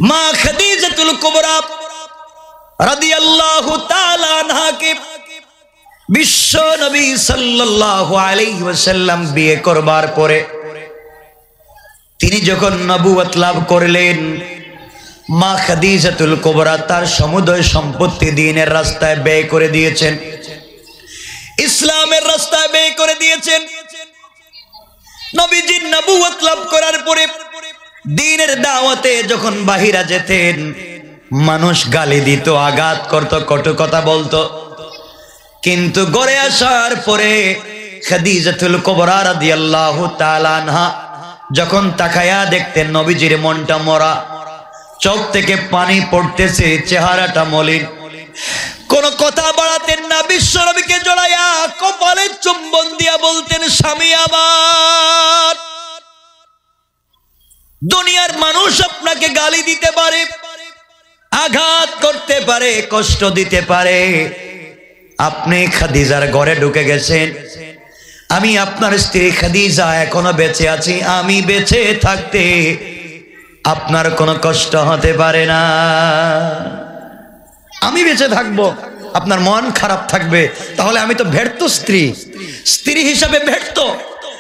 মা খাদিজাতুল কুবরা রাদিয়াল্লাহু তাআলা আনহাকে বিশ্ব নবী সাল্লাল্লাহু আলাইহি ওয়াসাল্লাম বিয়ে করবার পরে তিনি যখন নবুয়ত লাভ করলেন, মা খাদিজাতুল কুবরা তার সমুদয় সম্পত্তি দ্বীনের রাস্তায় ব্যয় করে দিয়েছেন, ইসলামের রাস্তায় ব্যয় করে দিয়েছেন। নবীজি নবুয়ত লাভ করার পরে দ্বীনের দাওয়াতে যখন বাহিরা যেতেন, মানুষ গালি দিত, আঘাত করত, কটু কথা বলতো, কিন্তু ঘরে আসার পরে খাদিজাতুল কুবরা রাদিয়াল্লাহু তাআলা আনহা যখন তাকায়া দেখতেন নবীজির মনটা মরা, চোখ থেকে পানি পড়তেছে, চেহারাটা মলিন, কোন কথা বাড়াতেন না। বিশ্ব নবীকে জড়াইয়া কপালে চুম্বন দিয়া বলতেন, স্বামী আমার, দুনিয়ার মানুষ আপনাকে গালি দিতে পারে, আঘাত করতে পারে, কষ্ট দিতে পারে, আপনি খাদিজার ঘরে ঢুকে গেছেন, আমি আপনার স্ত্রী খাদিজা এখনো বেঁচে আছি, আমি বেঁচে থাকতে আপনার কোনো কষ্ট হতে পারে না। আমি বেঁচে থাকবো, আপনার মন খারাপ থাকবে, তাহলে আমি তো ব্যর্থ স্ত্রী, স্ত্রী হিসাবে ব্যর্থ।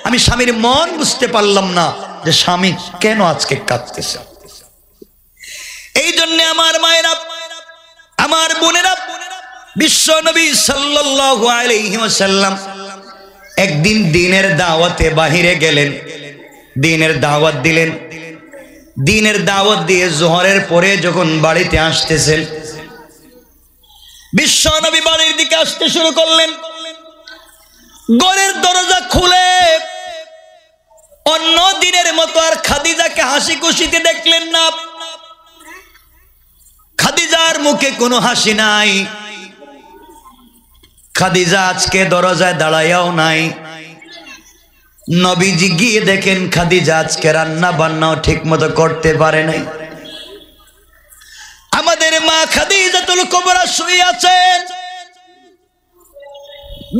আমি স্বামীর মন বুঝতে পারলাম না যে স্বামী কেন আজকে কাঁদতেছে। এই জন্য আমার মায়েরা, আমার বোনেরা, বিশ্ব নবী সাল্লাল্লাহু আলাইহি ওয়াসাল্লাম একদিন দ্বীনের দাওয়াতে বাহিরে গেলেন, দ্বীনের দাওয়াত দিলেন। দ্বীনের দাওয়াত দিয়ে জোহরের পরে যখন বাড়িতে আসতেছেন, বিশ্ব নবী বাড়ির দিকে আসতে শুরু করলেন। ঘরের দরজা খুলে অন্য দিনের মতো আর খাদিজাকে হাসি খুশিতে দেখলেন না। খাদিজার মুখে কোনো হাসি নাই, খাদিজা আজকে দরজায় দাঁড়ায়াও নাই। নবীজি গিয়ে দেখেন খাদিজা আজকে রান্না বান্নাও ঠিক মতো করতে পারে নাই। আমাদের মা খাদিজাতুল কুবরা শুয়ে আছেন।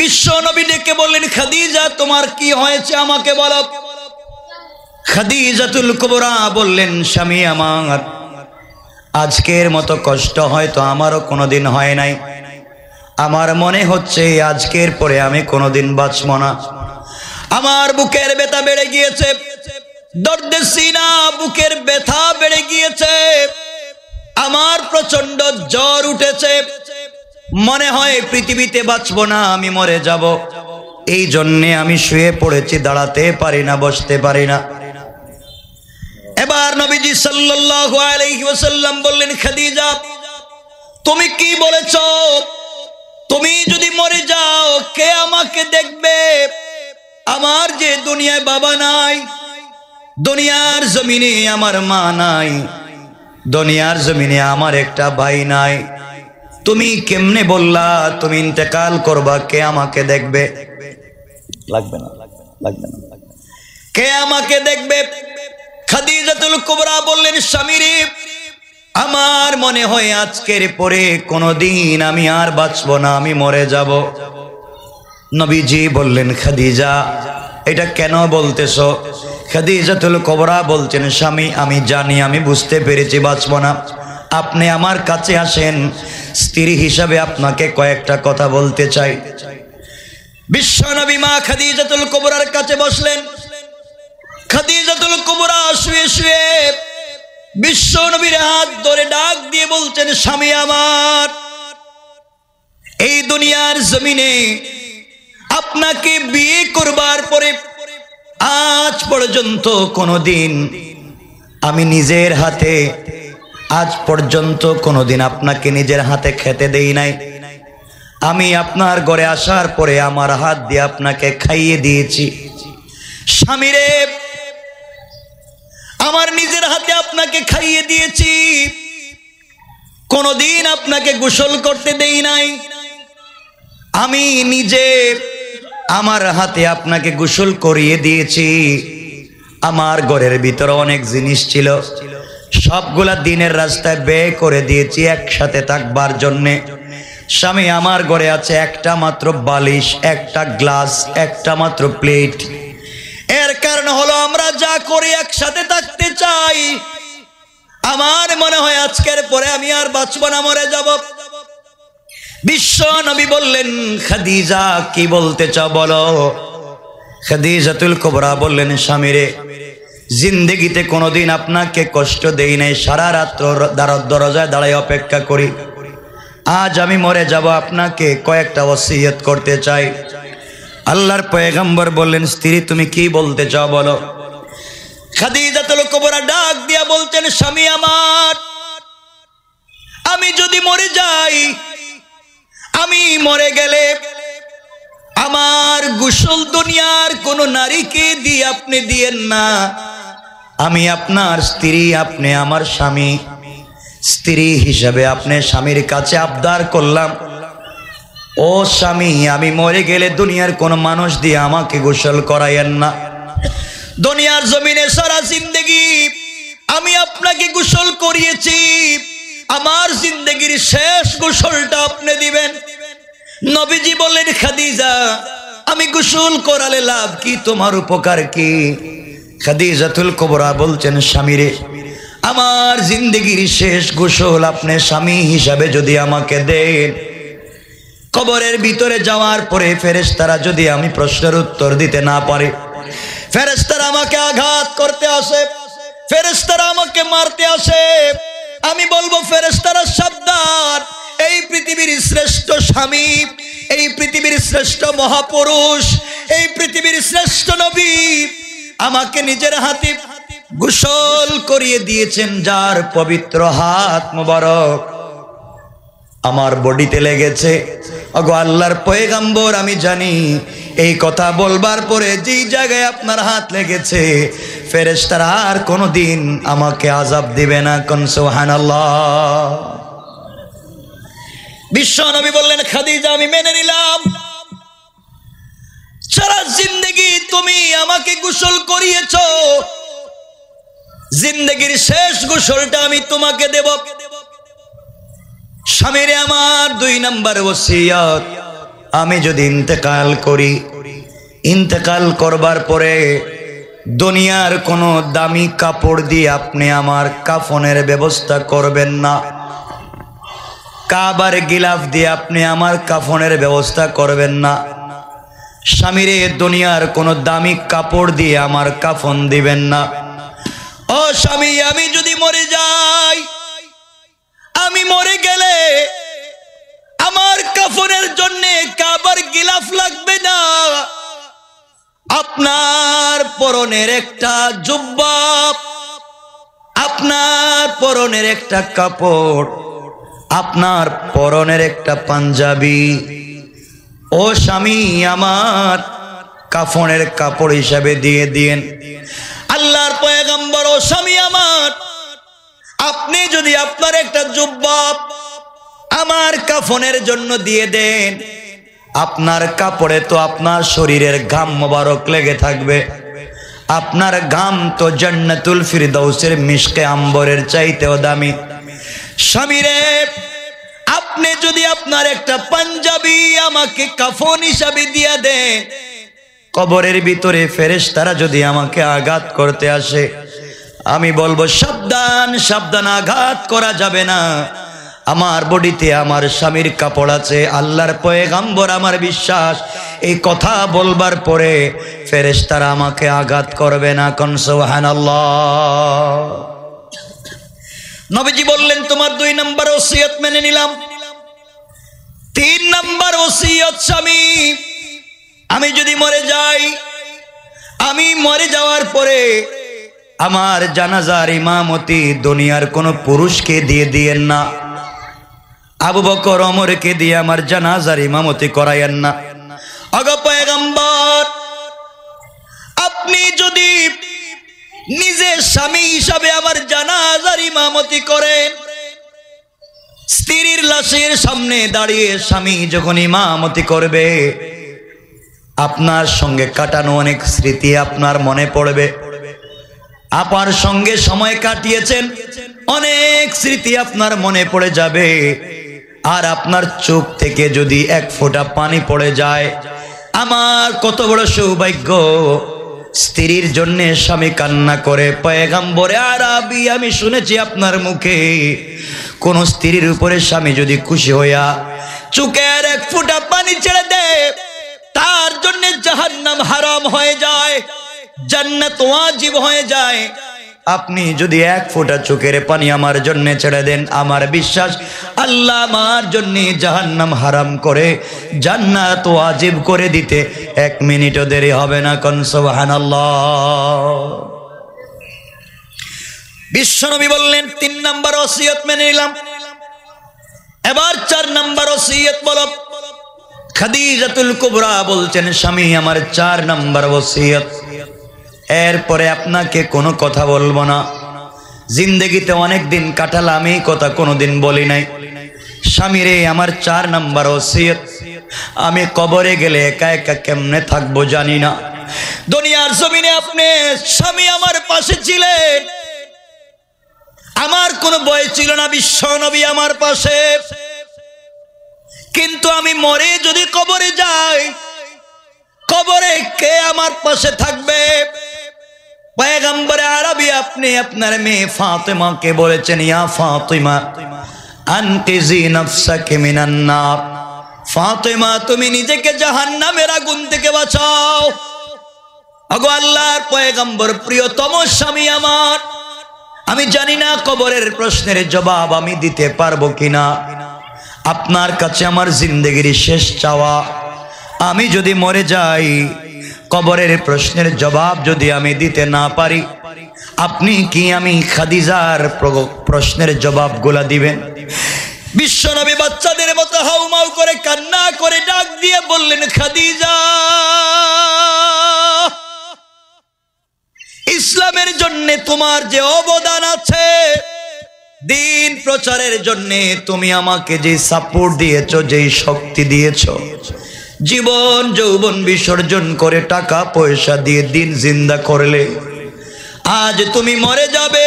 বিশ্ব নবী ডেকে বললেন, খাদিজা তোমার কি হয়েছে আমাকে বলো। খাদিজাতুল কুবরা বললেন, স্বামী আমার, আজকের মতো কষ্ট হয়তো আমারও কোনোদিন হয় নাই, আমার মনে হচ্ছে আজকের পরে আমি কোনোদিন বাঁচব না। আমার বুকের ব্যথা বেড়ে গিয়েছে, দর্দে সিনা, বুকের ব্যথা বেড়ে গিয়েছে, আমার প্রচন্ড জ্বর উঠেছে, মনে হয় পৃথিবীতে বাঁচব না, আমি মরে যাব। এই জন্যে আমি শুয়ে পড়েছি, দাঁড়াতে পারি না, বসতে পারি না। এবার নবীজি সাল্লাল্লাহু আলাইহি ওয়াসাল্লাম বললেন, খাদিজা তুমি কি বলেছ? তুমি যদি মরে যাও কে আমাকে দেখবে? আমার যে দুনিয়ায় বাবা নাই, দুনিয়ার জমিনে আমার মা নাই, দুনিয়ার জমিনে আমার একটা ভাই নাই, তুমি কেমনে বললা তুমি ইন্তেকাল করবা? কে আমাকে দেখবে? লাগবে না, লাগবে না, কে আমাকে দেখবে? খাদিজাতুল কুবরা বললেন, স্বামীরে, আমার মনে হয় আজকের পরে কোনোদিন আমি আর বাঁচব না, আমি মরে যাব। নবীজি বললেন, খাদিজা এটা কেন বলতেছো? খাদিজাতুল কুবরা বলছেন, স্বামী আমি জানি, আমি বুঝতে পেরেছি বাঁচব না, আপনি আমার কাছে আসেন, স্ত্রী হিসাবে আপনাকে কয়েকটা কথা বলতে চাই। বিশ্ব নবী মা খাদিজাতুল কুবরার কাছে বসলেন। খাদিজাতুল কুবরা শুয়ে শুয়ে বিশ্ব নবীর হাত ধরে ডাক দিয়ে বলছেন, স্বামী আমার, এই দুনিয়ার জমিনে আপনাকে বিয়ে করবার পরে আজ পর্যন্ত কোনোদিন আমি নিজের হাতে, আজ পর্যন্ত কোনোদিন আপনাকে নিজের হাতে খেতে দেই নাই। আমি আপনার ঘরে আসার পরে আমার হাত দিয়ে আপনাকে খাইয়ে দিয়েছি। স্বামীরে, আমার নিজের হাতে আপনাকে খাইয়ে দিয়েছি, কোনোদিন আপনাকে গোসল করতে দেই নাই। আমি নিজে আমার হাতে আপনাকে গোসল করিয়ে দিয়েছি। আমার ঘরের ভিতরে অনেক জিনিস ছিল, সবগুলা দিনের রাস্তায় ব্যয় করে দিয়েছি একসাথে থাকবার জন্যে। স্বামী, আমার ঘরে আছে একটা মাত্র বালিশ, একটা গ্লাস, একটা মাত্র প্লেট। এর কারণ হলো আমরা যা করি একসাথে থাকতে চাই, আমার মনে হয় আজকের পরে আমি আর বাঁচব না, মরে যাব। বিশ্ব নবী বললেন, খাদিজা কি বলতে চাও বলো। খাদিজাতুল কুবরা বললেন, স্বামীরে, জিন্দেগিতে কোনোদিন আপনাকে কষ্ট দেই নাই, সারা রাত্র দরজায় দাঁড়ায় অপেক্ষা করি। আজ আমি মরে যাব, আপনাকে কয়েকটা ওসিয়ত করতে চাই। আল্লাহর পয়গম্বর বললেন, স্ত্রী তুমি কি বলতে চাও বলো। খাদিজাতুল কুবরা ডাক দিয়া বলতেন, স্বামী আমার, আমি যদি মরে যাই, আমি মরে গেলে আমার গোসল দুনিয়ার কোন নারীকে দিয়ে আপনি দিয়েন না। আমি আপনার স্ত্রী, আপনি আমার স্বামী, স্ত্রী হিসাবে আপনি স্বামীর কাছে আবদার করলাম, ও স্বামী, আমি মরে গেলে দুনিয়ার কোন মানুষ দিয়ে আমাকে গোসল করাইয়েন না। দুনিয়ার জমিনে সারা জিন্দেগি আমি আপনাকে গোসল করিয়েছি, আমার জিন্দেগির শেষ গোসলটা আপনি দিবেন। নবীজি বললেন, খাদিজা, আমি গোসল করালে লাভ কি, তোমার উপকার কি? খাদিজাতুল কুবরা বলছেন, স্বামীরে, আমার জিন্দেগির শেষ গোসল আপনি স্বামী হিসাবে যদি আমাকে দেন, কবরের ভিতরে যাওয়ার পরে ফেরেশতারা যদি আমি প্রশ্নের উত্তর দিতে না পারি, ফেরেশতারা আমাকে আঘাত করতে আসে, ফেরেশতারা আমাকে মারতে আসে, আমি বলবো, ফেরেশতারা সাবধান, এই পৃথিবীর শ্রেষ্ঠ স্বামী, এই পৃথিবীর শ্রেষ্ঠ মহাপুরুষ, এই পৃথিবীর শ্রেষ্ঠ নবী আমাকে নিজের হাতে গোসল করিয়ে দিয়েছেন, যার পবিত্র হাত মোবারক আমার বডিতে লেগেছে। ওগো আল্লাহর পয়গম্বর, আমি জানি এই কথা বলবার পরে যেই জায়গায় আপনার হাত লেগেছে, ফেরেশতারা আর কোনোদিন আমাকে আযাব দিবে না। কোন সুবহানাল্লাহ। বিশ্ব নবী বললেন, খাদিজা, আমি মেনে নিলাম, সারা জিন্দেগি তুমি আমাকে গোসল করিয়েছো, জিন্দেগির শেষ গোসলটা আমি তোমাকে দেব। স্বামীরে, আমার 2 নম্বর ওসিয়ত, আমি যদি ইন্তেকাল করি, ইন্তেকাল করবার পরে দুনিয়ার কোনো দামি কাপড় দিয়ে আপনি আমার কাফনের ব্যবস্থা করবেন না, কাবার গিলাফ দিয়ে আপনি আমার কাফনের ব্যবস্থা করবেন না। স্বামীরে, দুনিয়ার কোনো দামি কাপড় দিয়ে আমার কাফন দিবেন না। ও স্বামী, আমি যদি মরে যাই, আমি মরে গেলে আমার কাফনের জন্য কাবার গিলাফ লাগবে না, আপনার পরনের একটা জুব্বা, আপনার পরনের একটা কাপড়, আপনার পরনের একটা পাঞ্জাবি, ও স্বামী, আমার কাফনের কাপড় হিসাবে দিয়ে দিয়েন। আল্লাহর পয়গম্বর, ও স্বামী আমার, আপনি যদি আপনার একটা জুব্বা আমার কাফনের জন্য দিয়ে দেন, আপনার কাপড়ে তো আপনার শরীরের ঘাম মোবারক লেগে থাকবে, আপনার ঘাম তো জান্নাতুল ফিরদাউসের মিশকে আম্বরের চাইতেও দামি। স্বামীরে, আপনি যদি আপনার একটা পাঞ্জাবি আমাকে কাফন হিসাবে দিয়ে দেন, কবরের ভিতরে ফেরেশতারা যদি আমাকে আঘাত করতে আসে, আমি বলবো, সাবধান, সাবধান, আঘাত করা যাবে না, আমার বডিতে আমার স্বামীর কাপড় আছে। আল্লাহর পয়গম্বর, আমার বিশ্বাস, এই কথা বলবার পরে ফেরেশতারা আমাকে আঘাত করবে না। কোন সুবহানাল্লাহ। নবীজি বললেন, তোমার 2 নম্বর ওসিয়ত মেনে নিলাম। 3 নম্বর ওসিয়ত, স্বামী, আমি যদি মরে যাই, আমি মরে যাওয়ার পরে আমার জানাজার ইমামতি দুনিয়ার কোনো পুরুষকে দিয়ে দিয়েন না, আবু বকর ওমরকে দিয়ে আমার জানাজার ইমামতি করায়েন না। ওগো পয়গম্বর, আপনি যদি নিজে স্বামী হিসাবে আমার জানাজার ইমামতি করেন, স্ত্রীর লাশের সামনে দাঁড়িয়ে স্বামী যখন ইমামতি করবে, আপনার সঙ্গে কাটানো অনেক স্মৃতি আপনার মনে পড়বে, আপার সঙ্গে সময় কাটিয়েছেন, অনেক স্মৃতি আপনার মনে পড়ে যাবে। আর আপনার চোখ থেকে যদি 1 ফোঁটা পানি পড়ে যায়, আমার কত বড় সৌভাগ্য, স্ত্রীর জন্য স্বামী কান্না করে। পয়গম্বরে আরবি আমি শুনেছি আপনার মুখে, কোন স্ত্রীর উপরে স্বামী যদি খুশি হইয়া চোখের এক ফোঁটা পানি ছেড়ে দেয়, তার জন্য জাহান্নাম হারাম হয়ে যায়, জান্নাত ওয়াজিব হয়ে যায়। আপনি যদি এক ফোঁটা চোখের পানি আমার জন্য ছেড়ে দেন, আমার বিশ্বাস আল্লাহ আমার জন্য জাহান্নাম হারাম করে জান্নাত ওয়াজিব করে দিতে 1 মিনিটও দেরি হবে না। কোন সুবহানাল্লাহ। বিশ্বনবী বললেন 3 নাম্বার ওসিয়ত মেনে নিলাম। এবার 4 নাম্বার ওসিয়ত বলো। খাদিজাতুল কুবরা বলছেন, স্বামী আমার 4 নাম্বার ওসিয়ত, এরপরে আপনাকে কোনো কথা বলবো না। জিন্দেগিতে অনেক দিন কাটালাম, এই কথা কোনোদিন বলি নাই। স্বামী রে, আমার 4 নাম্বার ওসিয়ত, আমি কবরে গেলে একা একা কেমনে থাকবো জানি না। দুনিয়ার জমিনে আপনি স্বামী আমার পাশে ছিলেন, আমার কোনো ভয় ছিল না, বিশ্ব নবী আমার পাশে। কিন্তু আমি মরে যদি কবরে যাই, কবরে কে আমার পাশে থাকবে? পয়গম্বর আরবি আপনি আপনার মেয়ে ফাতেমাকে বলেছেন, ইয়া ফাতেমা আনকিজি নাফসাকি মিনান নার। ফাতেমা, তুমি নিজেকে জাহান্নামের আগুন থেকে বাঁচাও। ওগো আল্লাহর পয়গম্বর, প্রিয়তম স্বামী আমার, আমি জানি না কবরের প্রশ্নের জবাব আমি দিতে পারবো কিনা। আপনার কাছে আমার জিন্দেগির শেষ চাওয়া, আমি যদি মরে যাই, কবরের প্রশ্নের জবাব যদি আমি দিতে না পারি, আপনি কি আমি খাদিজার প্রশ্নের জবাবগুলা দিবেন? বিশ্বনবী বাচ্চাদের মতো হাউমাউ করে কান্না করে ডাক দিয়ে বললেন, খাদিজা, ইসলামের জন্য তোমার যে অবদান আছে, দিন প্রচারের জন্য তুমি আমাকে যে সাপোর্ট দিয়েছো, যেই শক্তি দিয়েছো, জীবন যৌবন বিসর্জন করে টাকা পয়সা দিয়ে দিন জিন্দা করলে, আজ তুমি মরে যাবে,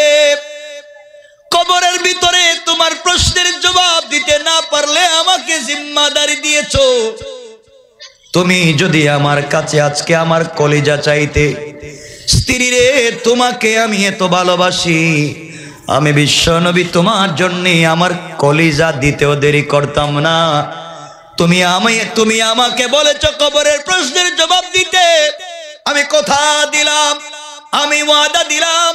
কবরের ভিতরে তোমার প্রশ্নের জবাব দিতে না পারলে আমাকে জিম্মাদারি দিয়েছো। তুমি যদি আমার কাছে আজকে আমার কলিজা চাইতে, স্ত্রী রে, তোমাকে আমি এত ভালোবাসি, আমি বিশ্বনবী তোমার জন্য আমার কলিজা দিতেও দেরি করতাম না। তুমি আমাকে বলেছো কবরের প্রশ্নের জবাব দিতে, আমি কথা দিলাম, আমি ওয়াদা দিলাম,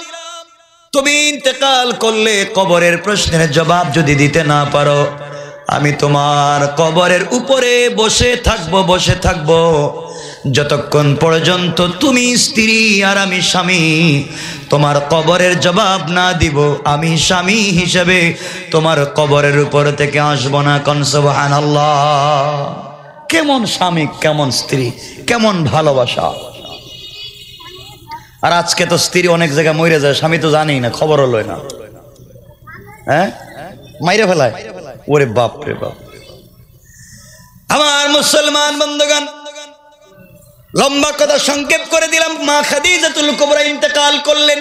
তুমি ইন্তেকাল করলে কবরের প্রশ্নের জবাব যদি দিতে না পারো, আমি তোমার কবরের উপরে বসে থাকবো যতক্ষণ পর্যন্ত তুমি স্ত্রী আর আমি স্বামী তোমার কবরের জবাব না দিব। আমি স্বামী হিসেবে তোমার কবরের উপর থেকে আসবো না। কোন সুবহানাল্লাহ। কেমন স্বামী, কেমন স্ত্রী, কেমন ভালোবাসা। আর আজকে তো স্ত্রী অনেক জায়গায় মরে যায়, স্বামী তো জানেই না, খবরও লয় না, হ্যাঁ, মাইরে ফেলায়। ওরে বাপ রে বাপ। আমার মুসলমান বন্ধুগণ, লম্বা কথা সংক্ষেপ করে দিলাম। মা খাদিজাতুল কুবরা ইন্তেকাল করলেন,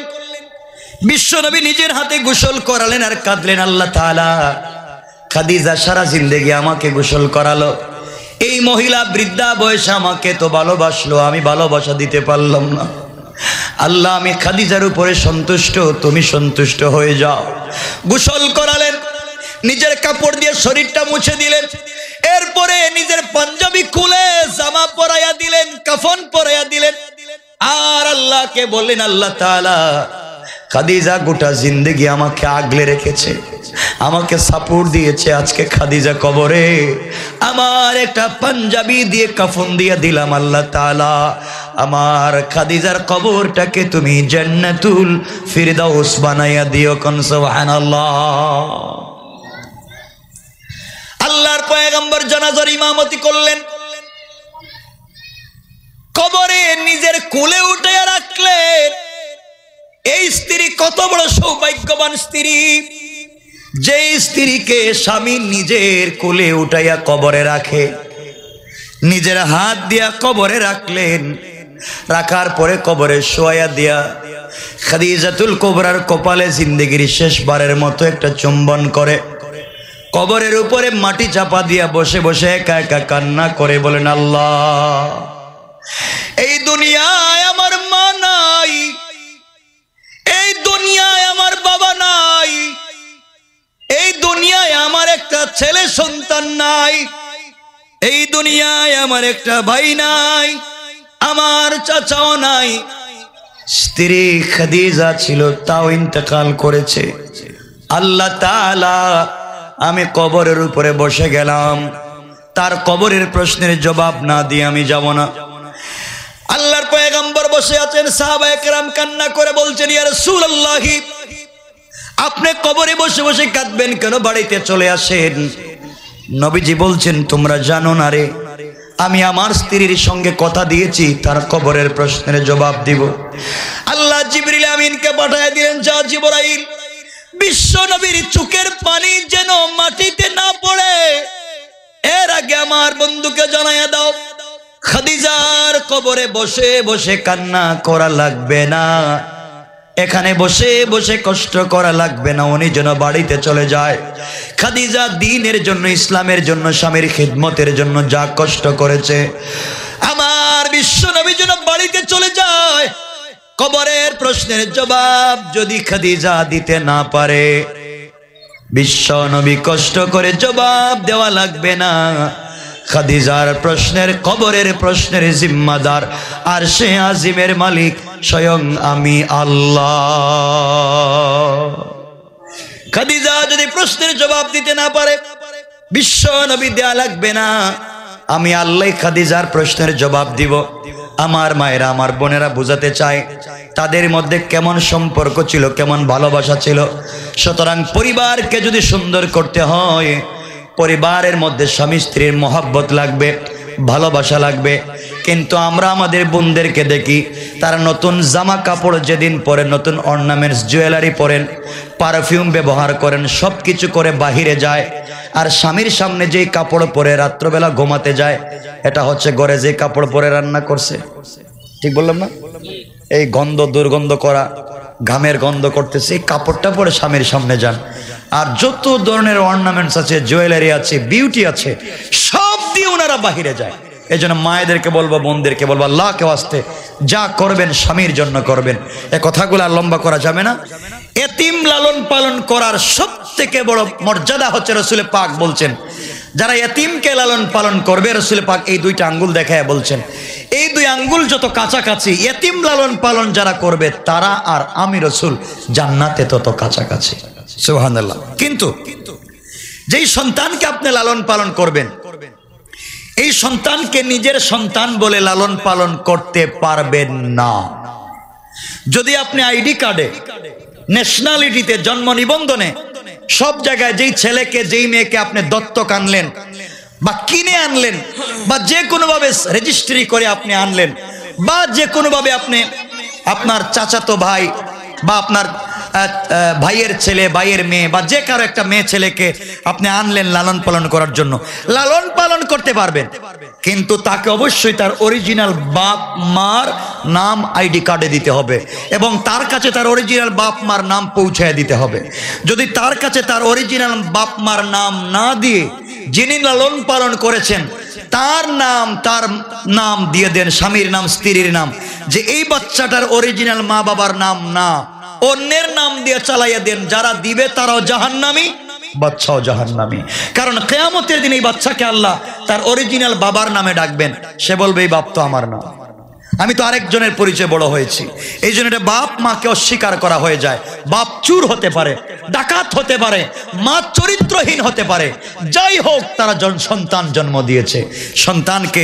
বিশ্বনবী নিজের হাতে গোসল করালেন আর কাঁদলেন, আল্লাহ তাআলা খাদিজা সারা জিন্দেগি আমাকে গোসল করালো, এই মহিলা বৃদ্ধা বয়সে আমাকে তো ভালোবাসলো, আমি ভালোবাসা দিতে পারলাম না। আল্লাহ, আমি খাদিজার উপরে সন্তুষ্ট, তুমি সন্তুষ্ট হয়ে যাও। গোসল করালেন, নিজের কাপড় দিয়ে শরীরটা মুছে দিলেন, এরপরে নিজের পাঞ্জাবি খুলে জামা পরাইয়া দিলেন, কাফন পরাইয়া দিলেন, আর আল্লাহকে বললেন, আল্লাহ তাআলা খাদিজা গোটা জিন্দেগি আমাকে আগলে রেখেছে, আমাকে সাপোর্ট দিয়েছে, আজকে খাদিজা কবরে, আমার একটা পাঞ্জাবি দিয়ে কাফন দিয়ে দিলাম, আল্লাহ তাআলা আমার খাদিজার কবরটাকে তুমি জান্নাতুল ফিরদাউস বানাইয়া দিও। কোন সুবহানাল্লাহ। আল্লাহর পয়গম্বর জানাজার ইমামতি করলেন, কবরে নিজের কোলে উঠে রাখলেন। এই স্ত্রী কত বড় সৌভাগ্যবান স্ত্রী, যে স্ত্রীকে স্বামী নিজের কোলে উঠাইয়া কবরে রাখে, নিজের হাত দিয়া কবরে রাখলেন, রাখার পরে কবরে শোয়া দিয়া খাদিজাতুল কুবরার কপালে জিন্দেগির শেষবারের মতো একটা চুম্বন করে, কবরের উপরে মাটি চাপা দিয়া বসে বসে একা একা কান্না করে বলেন, আল্লাহ এই দুনিয়ায় আমার মা নাই, এই দুনিয়ায় আমার বাবা নাই, এই দুনিয়ায় আমার একটা ছেলে সন্তান নাই, এই দুনিয়ায় আমার একটা ভাই নাই, আমার চাচাও নাই। স্ত্রী খাদিজা ছিল, তাও ইন্তেকাল করেছে। আল্লাহ তাআলা, আমি কবরের উপরে বসে গেলাম, তার কবরের প্রশ্নের জবাব না দিয়ে আমি যাব না। আল্লাহর পয়গম্বর বসে আছেন, সাহাবায়ে কেরাম কান্না করে বলছেন, ইয়া রাসূলুল্লাহ, আপনি কবরে বসে বসে কাঁদবেন কেন? বাড়িতে চলে আসেন। নবীজি বলছেন, তোমরা জানো না রে, আমি আমার স্ত্রীর সঙ্গে কথা দিয়েছি, তার কবরের প্রশ্নের জবাব দিব। আল্লাহ জিবরিল আমিনকে পাঠিয়ে দিলেন, যা জিবরাইল, বিশ্ব নবীর চোখের পানি যেন মাটিতে না পড়ে, এর আগে আমার বন্ধুকে জানাইয়া দাও, খাদিজার কবরে বসে বসে কান্না করা লাগবে না, এখানে বসে বসে কষ্ট করা লাগবে না, উনি যেন বাড়িতে চলে যায়। খাদিজা দ্বীনের জন্য, ইসলামের জন্য, স্বামীর খিদমতের জন্য যা কষ্ট করেছে, আমার বিশ্ব নবী যেন বাড়িতে চলে যায়। কবরের প্রশ্নের জবাব যদি খাদিজা দিতে না পারে, বিশ্ব নবী কষ্ট করে জবাব দেওয়া লাগবে না। খাদিজার প্রশ্নের, কবরের প্রশ্নের জিম্মাদার আরশে আজিমের মালিক স্বয়ং আমি আল্লাহ। খাদিজা যদি প্রশ্নের জবাব দিতে না পারে, বিশ্ব নবী দেয়া লাগবে না, আমি আল্লাহ খাদিজার প্রশ্নের জবাব দিব। আমার মায়েরা, আমার বোনেরা বুঝাতে চায় তাদের মধ্যে কেমন সম্পর্ক ছিল, কেমন ভালোবাসা ছিল। সুতরাং পরিবারকে যদি সুন্দর করতে হয়, পরিবারের মধ্যে স্বামী স্ত্রীর মহব্বত লাগবে, ভালোবাসা লাগবে। কিন্তু আমরা আমাদের বোনদেরকে দেখি, তারা নতুন জামা কাপড় যেদিন পরেন, নতুন অর্নামেন্টস, জুয়েলারি পরেন, পারফিউম ব্যবহার করেন, সব কিছু করে বাহিরে যায়, আর স্বামীর সামনে যেই কাপড় পরে রাত্রবেলা ঘুমাতে যায়, এটা হচ্ছে ঘরে যে কাপড় পরে রান্না করছে। ঠিক বললাম না? এই গন্ধ, দুর্গন্ধ করা, ঘামের গন্ধ করতেছে, এই কাপড়টা পরে স্বামীর সামনে যান। আর যত ধরনের অর্নামেন্টস আছে, জুয়েলারি আছে, বিউটি আছে, সব দিয়ে ওনারা বাহিরে যায়। এই জন্য মায়েদেরকে বলবো, বোনদেরকে বলবো, আল্লাহকে ওয়াস্তে যা করবেন স্বামীর জন্য করবেন। এ কথাগুলো আর লম্বা করা যাবে না। এতিম লালন পালন করার সব থেকে বড় মর্যাদা হচ্ছে, রাসূল পাক বলছেন, যারা এতিমকে লালন পালন করবে, রাসূল পাক এই দুইটা আঙ্গুল দেখায় বলছেন, এই দুই আঙ্গুল যত কাছাকাছি, এতিম লালন পালন যারা করবে, তারা আর আমি রাসূল জান্নাতে তত কাছাকাছি। সুবহানাল্লাহ। কিন্তু যেই সন্তানকে আপনি লালন পালন করবেন, এই সন্তানকে নিজের সন্তান বলে লালন পালন করতে পারবেন না। যদি আপনি আইডি কার্ডে, ন্যাশনালিটিতে, জন্ম নিবন্ধনে, সব জায়গায় যেই ছেলেকে, যেই মেয়েকে আপনি দত্তক আনলেন বা কিনে আনলেন, বা যে কোনোভাবে রেজিস্ট্রি করে আপনি আনলেন, বা যে কোনোভাবে আপনি আপনার চাচাতো ভাই বা আপনার ভাইয়ের ছেলে, ভাইয়ের মেয়ে, বা যে কারো একটা মেয়ে ছেলেকে আপনি আনলেন লালন পালন করার জন্য, লালন পালন করতে পারবেন। কিন্তু তাকে অবশ্যই তার অরিজিনাল বাপ মার নাম আইডি কার্ডে দিতে হবে, এবং তার কাছে তার অরিজিনাল বাপ মার নাম পৌঁছায় দিতে হবে। যদি তার কাছে তার অরিজিনাল বাপ মার নাম না দিয়ে যিনি লালন পালন করেছেন তার নাম দিয়ে দেন, স্বামীর নাম, স্ত্রীর নাম, যে এই বাচ্চাটার অরিজিনাল মা বাবার নাম না, অন্যের নাম দিয়ে চালাইয়া দেন, যারা দিবে তারাও জাহান্নামী, বাচ্চাও জাহান্নামী। কারণ কিয়ামতের দিন এই বাচ্চাকে আল্লাহ তার অরিজিনাল বাবার নামে ডাকবেন, সে বলবে এই বাপ তো আমার না, আমি তো আরেকজনের পরিচয় বড় হয়েছি। এই জন্য এটা বাপ মাকে অস্বীকার করা হয়ে যায়। বাপ চুর হতে পারে, ডাকাত হতে পারে, মা চরিত্রহীন হতে পারে, যাই হোক তারা সন্তান জন্ম দিয়েছে, সন্তানকে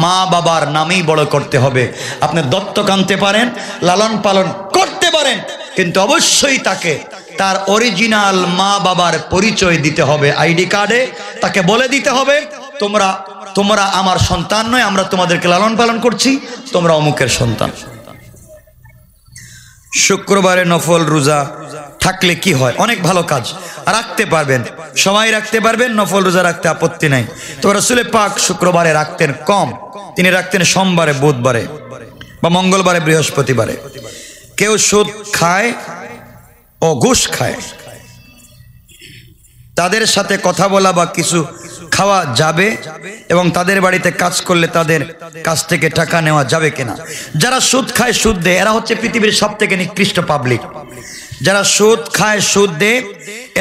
মা বাবার নামেই বড় করতে হবে। আপনি দত্তক আনতে পারেন, লালন পালন করতে পারেন, কিন্তু অবশ্যই তাকে তার অরিজিনাল মা বাবার পরিচয় দিতে হবে আইডি কার্ডে। তাকে বলে দিতে হবে, তোমরা আমার সন্তান নয়, আমরা তোমাদেরকে লালন পালন করছি, তোমরা অমুকের সন্তান। শুক্রবারে নফল রোজা থাকলে কি হয়? অনেক ভালো কাজ, রাখতে পারবেন, সবাই রাখতে পারবেন, নফল রোজা রাখতে আপত্তি নাই। তো রাসূল পাক শুক্রবারে রাখতেন কম, তিনি রাখতেন সোমবারে, বুধবারে বা মঙ্গলবারে, বৃহস্পতিবারে। কেউ সুদ খায় ও ঘুষ খায়, তাদের সাথে কথা বলা বা কিছু খাওয়া যাবে এবং তাদের বাড়িতে কাজ করলে তাদের কাছ থেকে টাকা নেওয়া যাবে কিনা। যারা সুদ খায় সুদ দেয় এরা হচ্ছে পৃথিবীর সবথেকে নিকৃষ্ট পাবলিক। যারা সুদ খায় সুদ দেয়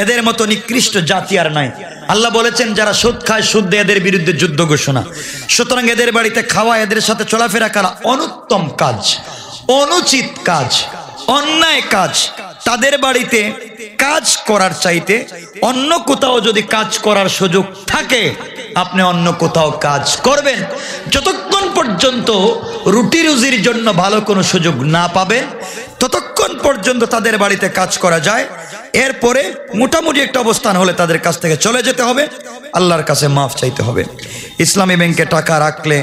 এদের মতো নিকৃষ্ট জাতি আর নাই। আল্লাহ বলেছেন যারা সুদ খায় সুদ দেয় এদের বিরুদ্ধে যুদ্ধ ঘোষণা। সুতরাং এদের বাড়িতে খাওয়া, এদের সাথে চলাফেরা করা অনুত্তম কাজ, অনুচিত কাজ, অন্যায় কাজ। তাদের বাড়িতে কাজ করার চাইতে অন্য কোথাও যদি কাজ করার সুযোগ থাকে আপনি অন্য কোথাও কাজ করবেন। যতক্ষণ পর্যন্ত রুটি রুজির জন্য ভালো কোনো সুযোগ না পাবেন ততক্ষণ পর্যন্ত তাদের বাড়িতে কাজ করা যায়। এরপরে মোটামুটি একটা অবস্থান হলে তাদের কাছ থেকে চলে যেতে হবে, আল্লাহর কাছে মাফ চাইতে হবে। ইসলামী ব্যাংকে টাকা রাখলে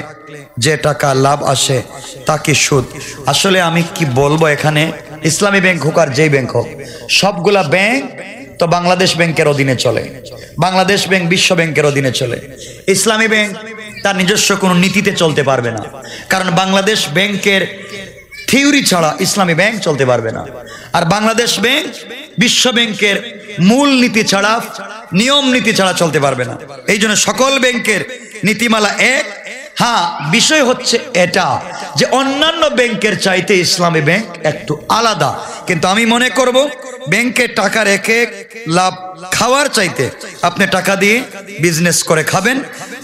যে টাকা লাভ আসে তা কি সুদ? আসলে আমি কি বলবো, এখানে ইসলামী ব্যাংক হোক আর যেই ব্যাংক হোক, সবগুলা ব্যাংক তো বাংলাদেশ ব্যাংকের অধীনে চলে। বাংলাদেশ ব্যাংক বিশ্ব ব্যাংকের অধীনে চলে। ইসলামী ব্যাংক তার নিজস্ব কোনো নীতিতে চলতে পারবে না, কারণ বাংলাদেশ ব্যাংকের থিওরি ছাড়া ইসলামী ব্যাংক চলতে পারবে না। আর বাংলাদেশ ব্যাংক বিশ্ব ব্যাংকের মূল নীতি ছাড়া, নিয়ম নীতি ছাড়া চলতে পারবে না। এই জন্য সকল ব্যাংকের নীতিমালা এক। হ্যাঁ, বিষয় হচ্ছে এটা যে অন্যান্য ব্যাংকের চাইতে ইসলামী ব্যাংক একটু আলাদা। কিন্তু আমি মনে করব ব্যাংকে টাকা রেখে লাভ খাওয়ার চাইতে আপনি টাকা দিয়ে বিজনেস করে খাবেন।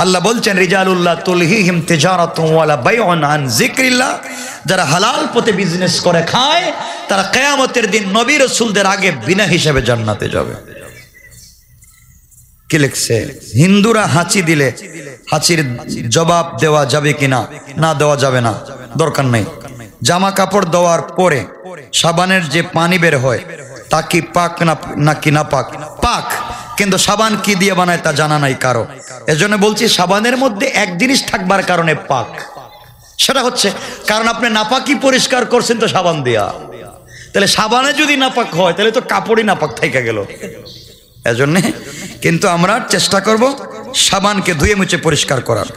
আল্লাহ বলছেন রিজালুল্লাহ তুলহিহিম তিজারাতুন ওয়ালা বাইউন আন যিকরিল্লাহ, যারা হালাল পথে বিজনেস করে খায় তারা কিয়ামতের দিন নবী রাসূলদের আগে বিনা হিসাবে জান্নাতে যাবে। কি লিখছে? হিন্দুরা হাঁচি দিলে হাঁচির জবাব দেওয়া যাবে কিনা? না, দেওয়া যাবে না, দরকার নেই। জামা কাপড় দেওয়ার পরে সাবানের যে পানি বের হয় তা কি পাক নাকি না পাক? পাক, কিন্তু সাবান কি দিয়ে বানায় তা জানা নাই কারো। এজন্য বলছি সাবানের মধ্যে এক জিনিস থাকবার কারণে পাক, সেটা হচ্ছে কারণ আপনি নাপাকি পরিষ্কার করছেন তো সাবান দিয়া। তাহলে সাবানে যদি নাপাক হয় তাহলে তো কাপড়ই নাপাক থাইকা গেল। এজন্য কিন্তু আমরা চেষ্টা করব সাবানকে ধুয়ে মুছে পরিষ্কার করার।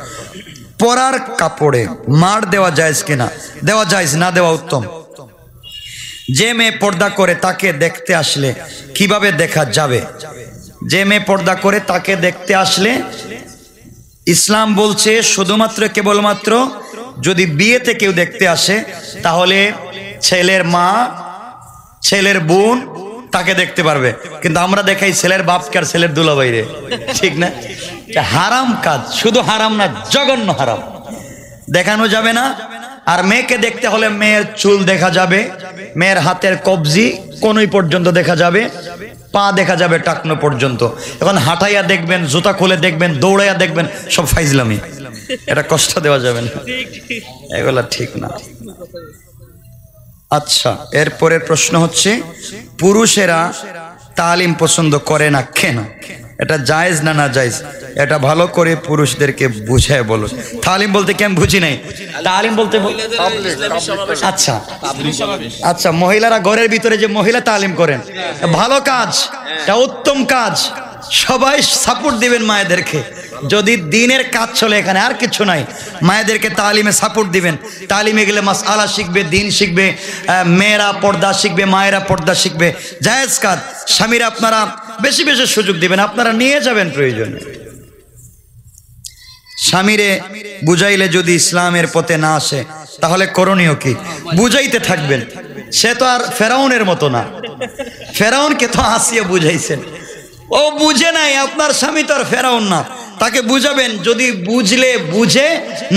পরার কাপড়ে মার দেওয়া জায়েজ কিনা? দেওয়া জায়েজ, না দেওয়া উত্তম। যে মেয়ে পর্দা করে তাকে দেখতে আসলে কিভাবে দেখা যাবে? যে মেয়ে পর্দা করে তাকে দেখতে আসলে ইসলাম বলছে শুধুমাত্র কেবলমাত্র যদি বিয়েতে কেউ দেখতে আসে তাহলে ছেলের মা, ছেলের বোন তাকে দেখতে পারবে। কিন্তু আমরা দেখাই ছেলের বাপকে আর ছেলের দুলাভাইরে, ঠিক না? হারাম কাজ, শুধু হারাম না, জঘন্য হারাম, দেখানো যাবে না। আর মেয়েকে দেখতে হলে মেয়ের চুল দেখা যাবে, মেয়ের হাতের কবজি কোনই পর্যন্ত দেখা যাবে, পা দেখা যাবে টাকনো পর্যন্ত। এখন হাঁটাইয়া দেখবেন, জুতা খুলে দেখবেন, দৌড়াইয়া দেখবেন, সব ফাইজলামি। এটা কষ্ট দেওয়া যাবে না, এগুলা ঠিক না। আচ্ছা, এরপরের প্রশ্ন হচ্ছে পুরুষেরা তালিম পছন্দ করে না কেন? এটা জায়েজ না না জায়েজ? এটা ভালো করে পুরুষদেরকে বুঝায় বলো। তালিম বলতে কি আমি বুঝি নাই? তালিম বলতে আচ্ছা আচ্ছা, মহিলারা ঘরের ভিতরে যে মহিলা তালিম করেন, ভালো কাজ, এটা উত্তম কাজ। সবাই সাপোর্ট দিবেন মায়েদেরকে। যদি দিনের কাজ চলে, এখানে আর কিছু নাই, মায়েদেরকে তালিমে সাপোর্ট দিবেন। তালিমে গেলে মাসআলা শিখবে, দিন শিখবে, মেয়েরা পর্দা শিখবে, মায়েরা পর্দা শিখবে, জায়েজ কাজ। স্বামীরা আপনারা বেশি বেশি সুযোগ দিবেন, আপনারা নিয়ে যাবেন প্রয়োজনে। স্বামীরে বুঝাইলে যদি ইসলামের পথে না আসে তাহলে করণীয় কি? বুঝাইতে থাকবেন। সে তো আর ফেরাউনের মতো না, ফেরাউনকে তো আসিয়া বুঝাইছেন, ও বুঝে নাই। আপনার স্বামী তো আর ফেরাউন না, তাকে বুঝাবেন। যদি বুঝলে বুঝে,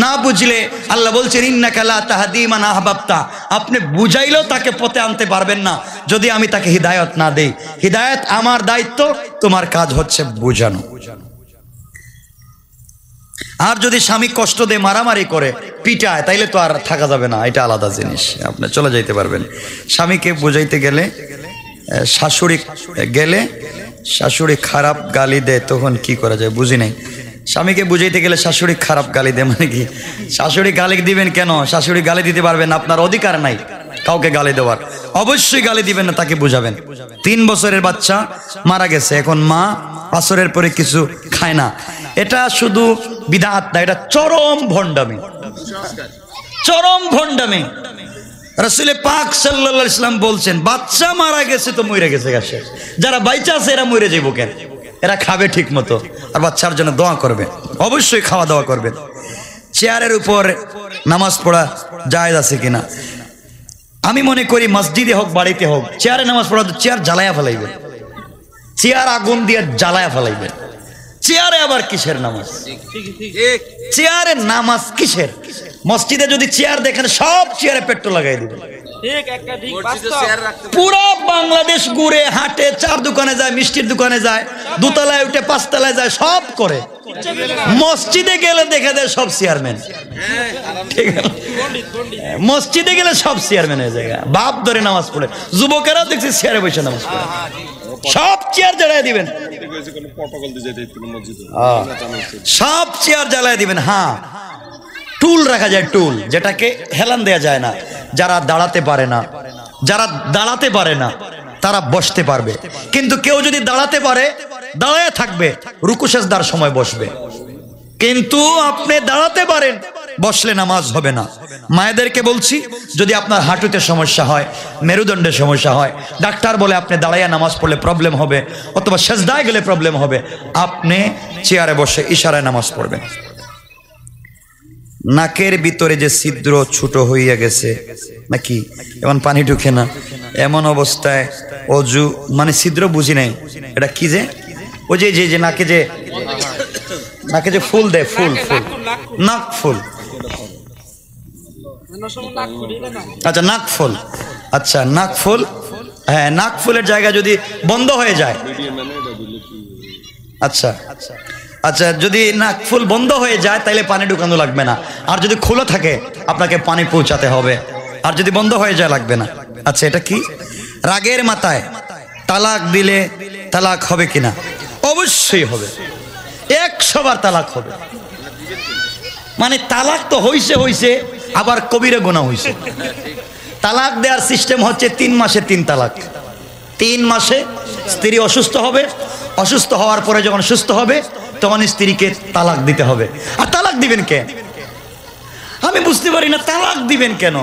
না বুঝলে আল্লাহ বলছেন ইন্নাকা লা তাহদি মান আহবাবতা, আপনি বুঝাইলেও তাকে পথে আনতে পারবেন না যদি আমি তাকে হিদায়াত না দেই। হিদায়াত আমার দায়িত্ব, তোমার কাজ হচ্ছে বুঝানো। আর যদি স্বামী কষ্ট দিয়ে মারামারি করে, পিটায়, তাইলে তো আর থাকা যাবে না, এটা আলাদা জিনিস, আপনি চলে যাইতে পারবেন। স্বামীকে বুঝাইতে গেলে, শাশুড়ি গেলে শাশুড়ি খারাপ গালি দেয়, তখন কি করা যায়? বুঝি নাই। স্বামীকে বুঝাইতে গেলে শাশুড়ি খারাপ গালি দেয় মানে কি? শাশুড়ি গালি দিবেন কেন? শাশুড়ি গালি দিতে পারবেন, আপনার অধিকার নাই কাউকে গালি দেওয়ার। অবশ্যই গালি দিবেন না, তাকে বুঝাবেন। 3 বছরের বাচ্চা মারা গেছে, এখন মা আসরের পরে কিছু খায় না, এটা শুধু বিদআত না, এটা চরম ভণ্ডামি, চরম ভণ্ডামি। রাসূল পাক সাল্লাল্লাহু আলাইহি ওয়াসাল্লাম বলছেন বাচ্চা মারা গেছে তো মরে গেছে, যারা বাইচা আছে এরা মরে যাইব কেন? এরা খাবে ঠিক মতো, আর বাচ্চার জন্য দোয়া করবে, অবশ্যই খাওয়া দাওয়া করবে। চেয়ারের উপর নামাজ পড়া জায়েজ আছে কিনা? আমি মনে করি মসজিদে হোক বাড়িতে হোক চেয়ারে নামাজ পড়া, চেয়ার জ্বালায়া ফেলাইবে, চেয়ার আগুন দিয়ে জ্বালায়া ফেলাইবে। চেয়ারে আবার কিসের নামাজ? চেয়ারে নামাজ কিসের? মসজিদে যদি চেয়ার দেখেন সব চেয়ারে পেট্রোল লাগাই দিবেন। পুরো বাংলাদেশ ঘুরে হাঁটে, চার দোকানে যায়, মিষ্টির দোকানে যায়, দোতলায় উঠে পাঁচতলায় যায়, সব করে। মসজিদে গেলে দেখে দেয় সব চেয়ারম্যান। ঠিক আছে, মসজিদে গেলে সব চেয়ারম্যান হয়ে যায়, বাপ ধরে নামাজ পড়ে। যুবকেরা দেখছি চেয়ারে বসে নামাজ পড়ে, সব চেয়ার জ্বালায় দিবেন, সব চেয়ার জ্বালায় দিবেন। হ্যাঁ, টুল রাখা যায়, টুল যেটাকে হেলান দেয়া যায় না। যারা দাঁড়াতে পারে না, যারা দাঁড়াতে পারে না তারা বসতে পারবে, কিন্তু কেউ যদি দাঁড়াতে পারে দাঁড়ায় থাকবে, রুকু সেজদার সময় বসবে। কিন্তু আপনি দাঁড়াতে পারেন, বসলে নামাজ হবে না। মায়েদেরকে বলছি, যদি আপনার হাঁটুতে সমস্যা হয়, মেরুদণ্ডে সমস্যা হয়, ডাক্তার বলে আপনি দাঁড়াইয়া নামাজ পড়লে প্রবলেম হবে, অথবা সেজদায় গেলে প্রবলেম হবে, আপনি চেয়ারে বসে ইশারায় নামাজ পড়বেন। নাকের ভিতরে যে ছিদ্র ছোট হইয়া গেছে নাকি, এমন পানি ঢুকে না, এমন অবস্থায় অজু মানে ছিদ্র বুঝি নাই, এটা কি যে ওই যে নাকে যে ফুল দেয়, ফুল নাক ফুল, আচ্ছা নাক ফুল, আচ্ছা নাক ফুল, হ্যাঁ নাক ফুলের জায়গা যদি বন্ধ হয়ে যায়, আচ্ছা আচ্ছা যদি নাক ফুল বন্ধ হয়ে যায় তাহলে পানি ঢুকানো লাগবে না, আর যদি খোলা থাকে আপনাকে পানি পৌঁছাতে হবে, আর যদি বন্ধ হয়ে যায় লাগবে না। আচ্ছা, এটা কি? রাগের মাথায় তালাক দিলে তালাক হবে কিনা? অবশ্যই হবে, 100 বার তালাক হবে। মানে তালাক তো হইছে, আবার কবিরা গুনাহ হইছে। তালাক দেওয়ার সিস্টেম হচ্ছে 3 মাসে 3 তালাক। 3 মাসে স্ত্রী অসুস্থ হবে, অসুস্থ হওয়ার পরে যখন সুস্থ হবে তখন স্ত্রীকে তালাক দিতে হবে। আর তালাক দিবেন কেন? আমি বুঝতে পারি না, তালাক দিবেন কেন?